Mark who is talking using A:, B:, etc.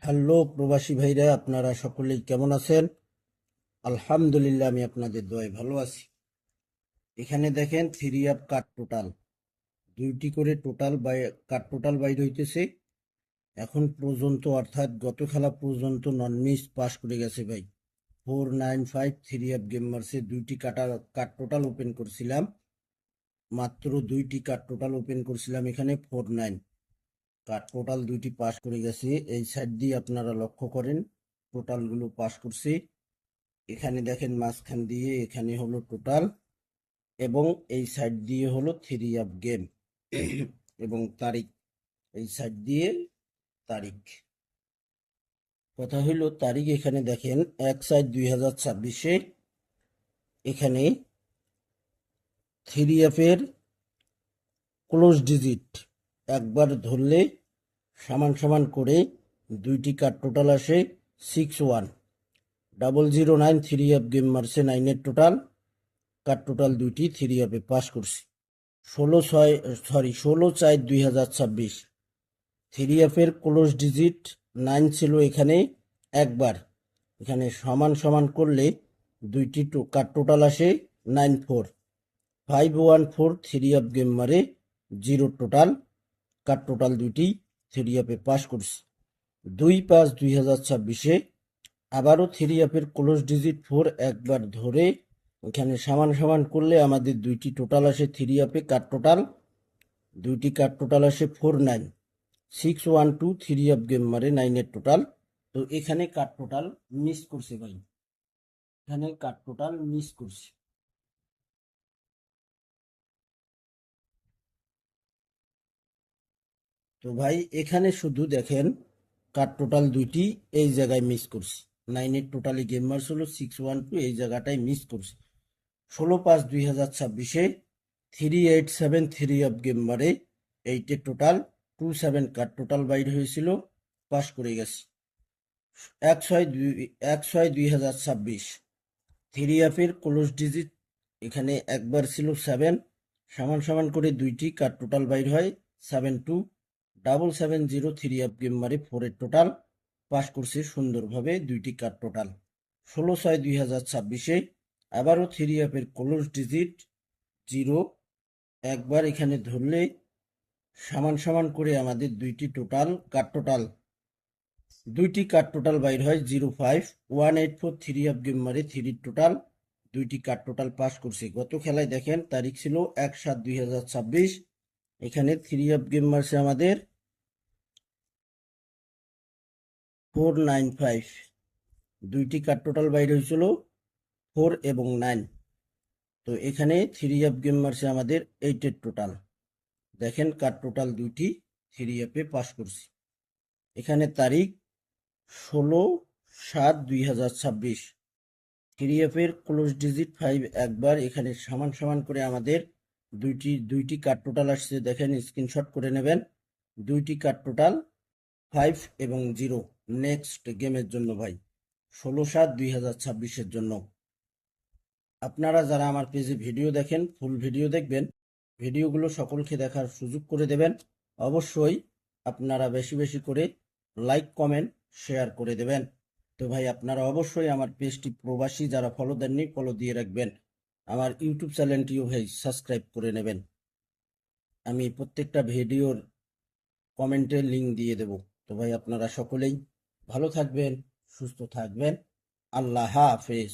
A: Hello প্রবাসী ভাইরা, আপনারা সকলেই কেমন আছেন? আলহামদুলিল্লাহ, আমি আপনাদের দোয়ায় ভালো আছি। এখানে দেখেন থ্রি আপ কাট টোটাল দুইটি করে কাট টোটাল বাইর হইতেছে এখন পর্যন্ত, অর্থাৎ গত খেলা পর্যন্ত নন মিস পাস করে গেছে ভাই। 495 থ্রি আপ গেমার্সে দুইটি কাট টোটাল ওপেন করছিলাম, মাত্র দুইটি কাট টোটাল ওপেন করছিলাম, এখানে 49 কাট টোটাল দুইটি পাস করে গেছে। এই সাইড দিয়ে আপনারা লক্ষ্য করেন টোটালগুলো পাস করছে। এখানে দেখেন মাঝখান দিয়ে এখানে হলো টোটাল, এবং এই সাইড দিয়ে হলো থ্রি আপ গেম এবং তারিখ। এই সাইড দিয়ে তারিখ, কথা হইল তারিখ। এখানে দেখেন 1/7/2026 এখানে থ্রি আপের ক্লোজ ডিজিট একবার ধরলে সমান সমান করে দুইটি কার্ড টোটাল আসে 610009। থ্রি আপ গেম মারছে 9-এর টোটাল, কার টোটাল দুইটি থ্রি আপে পাস করছি। 16/4/2026 থ্রি আপের ক্লোজ ডিজিট 9 ছিল এখানে একবার, এখানে সমান সমান করলে দুইটি কার টোটাল আসে 94 514। থ্রি আপ গেম মারে 0 টোটাল, কার টোটাল দুইটি থ্রি আপে পাস করছি। 2/5/2026 আবারও থ্রি আপের ক্লোজ ডিজিট 4 একবার ধরে এখানে সমান সমান করলে আমাদের দুইটি টোটাল আসে থ্রি আপে কাট টোটাল, দুইটি কাট টোটাল আসে 49612। থ্রি আপ গেম মারে 9-এর টোটাল। তো এখানে কাট টোটাল মিস করছে ভাই, এখানে কাট টোটাল মিস করছে। তো ভাই এখানে শুধু দেখেন কাট টোটাল দুইটি এই জায়গায় মিস করছে। 9-এর টোটালি গেম মার্স হলো 612, এই জায়গাটায় মিস করছে। 16/5/2026 387 থ্রি আপ গেম মারে 8-এর টোটাল 27 কাট টোটাল বাইর হয়েছিল, পাস করে গেছে। 1/6/2026 থ্রি আপের ক্লোজ ডিজিট এখানে একবার ছিল 7, সমান সমান করে দুইটি কাট টোটাল বাইর হয় 727770। থ্রি আপ গেম মারে 4-এর টোটাল পাস করছে সুন্দরভাবে দুইটি কাট টোটাল। 16/6/2026 আবারও থ্রি আপের ক্লোজ ডিজিট 0 একবার, এখানে ধরলে সমান সমান করে আমাদের দুইটি কাট টোটাল বাইর হয় 05184। থ্রি আপ গেম মারে 3 টোটাল দুইটি কাট টোটাল পাস করছে। গত খেলায় দেখেন তারিখ ছিল 1/7/2026, এখানে থ্রি আপ গেম মারছে আমাদের 495, দুইটি কাট টোটাল বাইর হয়েছিল 4 এবং 9। তো এখানে থ্রি আপ গেম মারছে আমাদের 8-এর টোটাল, দেখেন কাট টোটাল দুইটি থ্রি আপে পাস করছে। এখানে তারিখ 16/7/2026 থ্রি আপের ক্লোজ ডিজিট 5 একবার, এখানে সমান সমান করে আমাদের দুইটি কাট টোটাল আসছে, দেখেন স্ক্রিনশট করে নেবেন। দুইটি কাট টোটাল 5 এবং 0 নেক্সট গেমের জন্য ভাই, 16/7/2026 জন্য। আপনারা যারা আমার পেজে ভিডিও দেখেন ফুল ভিডিও দেখবেন, ভিডিওগুলো সকলকে দেখার সুযোগ করে দেবেন। অবশ্যই আপনারা বেশি বেশি করে লাইক কমেন্ট শেয়ার করে দেবেন। তো ভাই আপনারা অবশ্যই আমার পেজটি প্রবাসী যারা ফলো দেননি ফলো দিয়ে রাখবেন, আমার ইউটিউব চ্যানেলটিও ভাই সাবস্ক্রাইব করে নেবেন। আমি প্রত্যেকটা ভিডিওর কমেন্টে লিঙ্ক দিয়ে দেব। তো ভাই আপনারা সকলেই ভালো থাকবেন, সুস্থ থাকবেন। আল্লাহ হাফেজ।